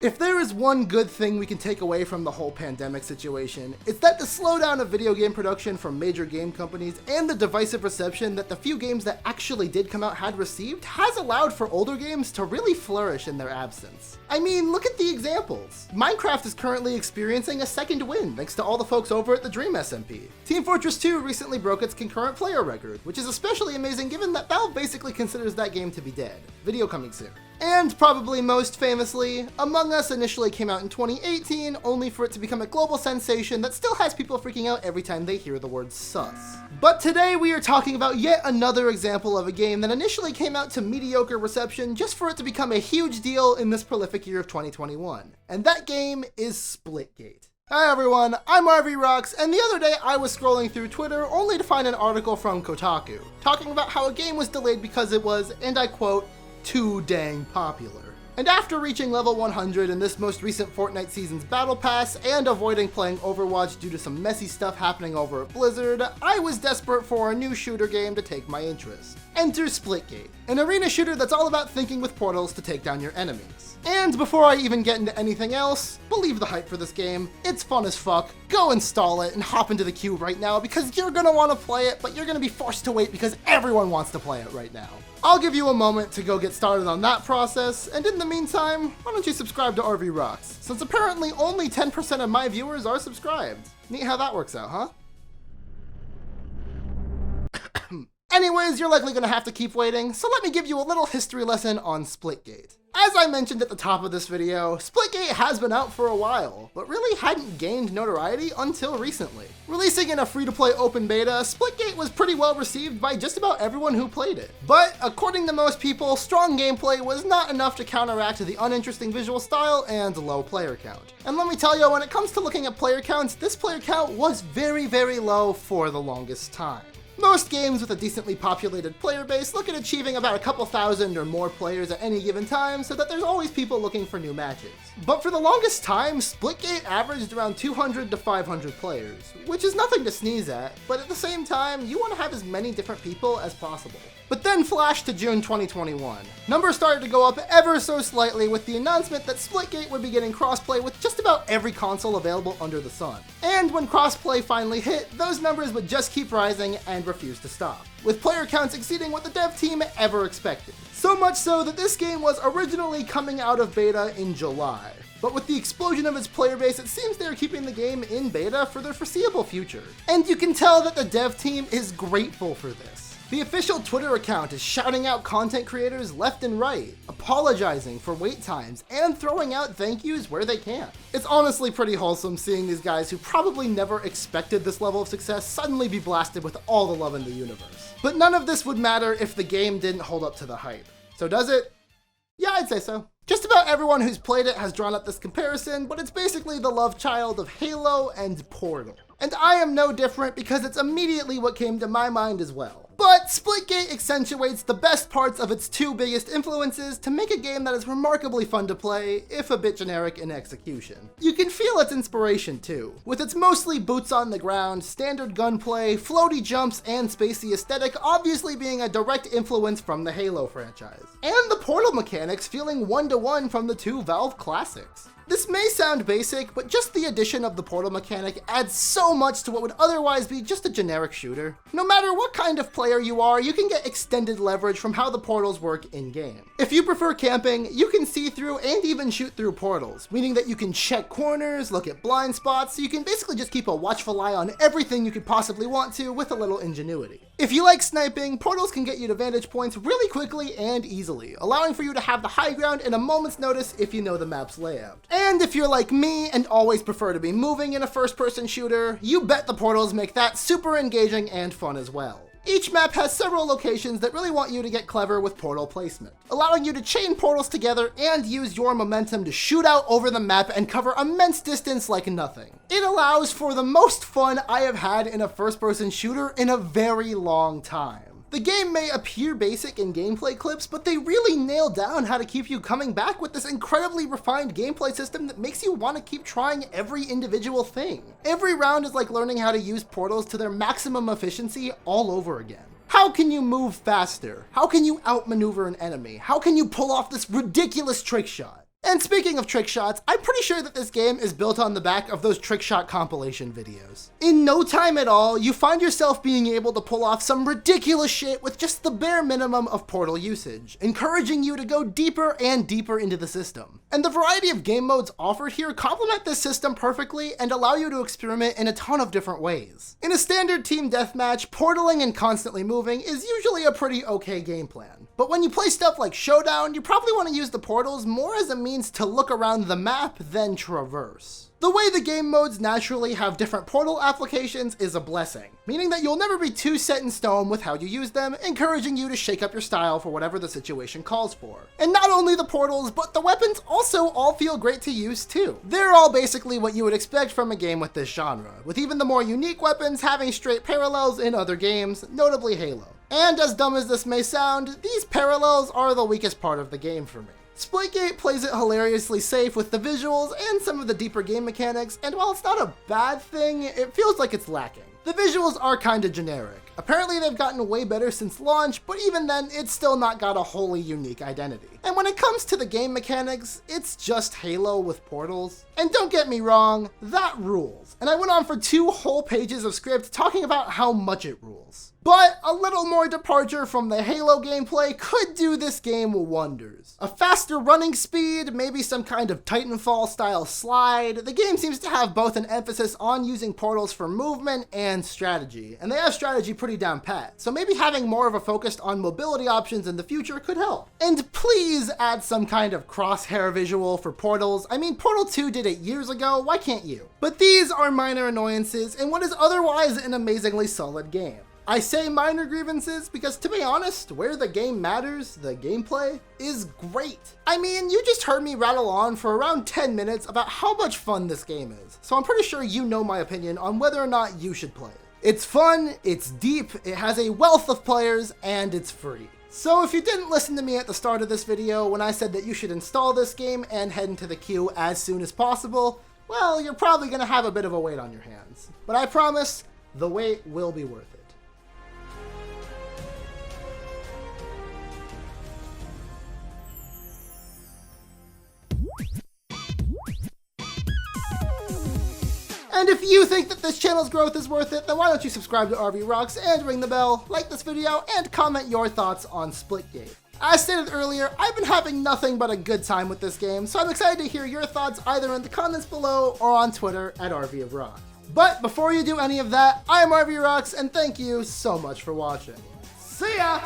If there is one good thing we can take away from the whole pandemic situation, it's that the slowdown of video game production from major game companies and the divisive reception that the few games that actually did come out had received has allowed for older games to really flourish in their absence. I mean, look at the examples. Minecraft is currently experiencing a second wind thanks to all the folks over at the Dream SMP. Team Fortress 2 recently broke its concurrent player record, which is especially amazing given that Valve basically considers that game to be dead. Video coming soon. And probably most famously, Among Us initially came out in 2018, only for it to become a global sensation that still has people freaking out every time they hear the word sus. But today we are talking about yet another example of a game that initially came out to mediocre reception just for it to become a huge deal in this prolific year of 2021. And that game is Splitgate. Hi everyone, I'm RVRocks, and the other day I was scrolling through Twitter only to find an article from Kotaku, talking about how a game was delayed because it was, and I quote, too dang popular. And after reaching level 100 in this most recent Fortnite season's Battle Pass and avoiding playing Overwatch due to some messy stuff happening over at Blizzard, I was desperate for a new shooter game to take my interest. Enter Splitgate, an arena shooter that's all about thinking with portals to take down your enemies. And before I even get into anything else, believe the hype for this game. It's fun as fuck. Go install it and hop into the queue right now because you're gonna want to play it, but you're gonna be forced to wait because everyone wants to play it right now. I'll give you a moment to go get started on that process, and in the meantime, why don't you subscribe to RVRocks, since apparently only 10% of my viewers are subscribed. Neat how that works out, huh? Anyways, you're likely gonna have to keep waiting, so let me give you a little history lesson on Splitgate. As I mentioned at the top of this video, Splitgate has been out for a while, but really hadn't gained notoriety until recently. Releasing in a free-to-play open beta, Splitgate was pretty well received by just about everyone who played it. But according to most people, strong gameplay was not enough to counteract the uninteresting visual style and low player count. And let me tell you, when it comes to looking at player counts, this player count was very, very low for the longest time. Most games with a decently populated player base look at achieving about a couple thousand or more players at any given time so that there's always people looking for new matches. But for the longest time, Splitgate averaged around 200 to 500 players, which is nothing to sneeze at, but at the same time, you want to have as many different people as possible. But then flash to June 2021. Numbers started to go up ever so slightly with the announcement that Splitgate would be getting crossplay with just about every console available under the sun. And when crossplay finally hit, those numbers would just keep rising and refuse to stop, with player counts exceeding what the dev team ever expected. So much so that this game was originally coming out of beta in July. But with the explosion of its player base, it seems they're keeping the game in beta for the foreseeable future. And you can tell that the dev team is grateful for this. The official Twitter account is shouting out content creators left and right, apologizing for wait times, and throwing out thank yous where they can. It's honestly pretty wholesome seeing these guys who probably never expected this level of success suddenly be blasted with all the love in the universe. But none of this would matter if the game didn't hold up to the hype. So does it? Yeah, I'd say so. Just about everyone who's played it has drawn up this comparison, but it's basically the love child of Halo and Portal. And I am no different because it's immediately what came to my mind as well. But Splitgate accentuates the best parts of its two biggest influences to make a game that is remarkably fun to play, if a bit generic in execution. You can feel its inspiration too, with its mostly boots on the ground, standard gunplay, floaty jumps, and spacey aesthetic obviously being a direct influence from the Halo franchise. And the Portal mechanics feeling one-to-one from the two Valve classics. This may sound basic, but just the addition of the Portal mechanic adds so much to what would otherwise be just a generic shooter. No matter what kind of player you are, you can get extended leverage from how the portals work in-game. If you prefer camping, you can see through and even shoot through portals, meaning that you can check corners, look at blind spots, so you can basically just keep a watchful eye on everything you could possibly want to with a little ingenuity. If you like sniping, portals can get you to vantage points really quickly and easily, allowing for you to have the high ground in a moment's notice if you know the map's layout. And if you're like me and always prefer to be moving in a first-person shooter, you bet the portals make that super engaging and fun as well. Each map has several locations that really want you to get clever with portal placement, allowing you to chain portals together and use your momentum to shoot out over the map and cover immense distance like nothing. It allows for the most fun I have had in a first-person shooter in a very long time. The game may appear basic in gameplay clips, but they really nail down how to keep you coming back with this incredibly refined gameplay system that makes you want to keep trying every individual thing. Every round is like learning how to use portals to their maximum efficiency all over again. How can you move faster? How can you outmaneuver an enemy? How can you pull off this ridiculous trick shot? And speaking of trick shots, I'm pretty sure that this game is built on the back of those trick shot compilation videos. In no time at all, you find yourself being able to pull off some ridiculous shit with just the bare minimum of Portal usage, encouraging you to go deeper and deeper into the system. And the variety of game modes offered here complement this system perfectly and allow you to experiment in a ton of different ways. In a standard team deathmatch, portaling and constantly moving is usually a pretty okay game plan. But when you play stuff like Showdown, you probably want to use the portals more as a means to look around the map than traverse. The way the game modes naturally have different portal applications is a blessing, meaning that you'll never be too set in stone with how you use them, encouraging you to shake up your style for whatever the situation calls for. And not only the portals, but the weapons also all feel great to use too. They're all basically what you would expect from a game with this genre, with even the more unique weapons having straight parallels in other games, notably Halo. And as dumb as this may sound, these parallels are the weakest part of the game for me. Splitgate plays it hilariously safe with the visuals and some of the deeper game mechanics, and while it's not a bad thing, it feels like it's lacking. The visuals are kinda generic. Apparently they've gotten way better since launch, but even then, it's still not got a wholly unique identity. And when it comes to the game mechanics, it's just Halo with portals. And don't get me wrong, that rules. And I went on for 2 whole pages of script talking about how much it rules. But a little more departure from the Halo gameplay could do this game wonders. A faster running speed, maybe some kind of Titanfall style slide. The game seems to have both an emphasis on using portals for movement and strategy, and they have strategy pretty down pat, so maybe having more of a focus on mobility options in the future could help. And please add some kind of crosshair visual for portals. I mean, Portal 2 did it years ago, why can't you? But these are minor annoyances in what is otherwise an amazingly solid game. I say minor grievances because, to be honest, where the game matters, the gameplay, is great. I mean, you just heard me rattle on for around 10 minutes about how much fun this game is, so I'm pretty sure you know my opinion on whether or not you should play it. It's fun, it's deep, it has a wealth of players, and it's free. So if you didn't listen to me at the start of this video when I said that you should install this game and head into the queue as soon as possible, well, you're probably gonna have a bit of a wait on your hands. But I promise, the wait will be worth it. And if you think that this channel's growth is worth it, then why don't you subscribe to RVRocks and ring the bell, like this video, and comment your thoughts on Splitgate. As stated earlier, I've been having nothing but a good time with this game, so I'm excited to hear your thoughts either in the comments below or on Twitter at RVRocks. But before you do any of that, I'm RVRocks, and thank you so much for watching. See ya!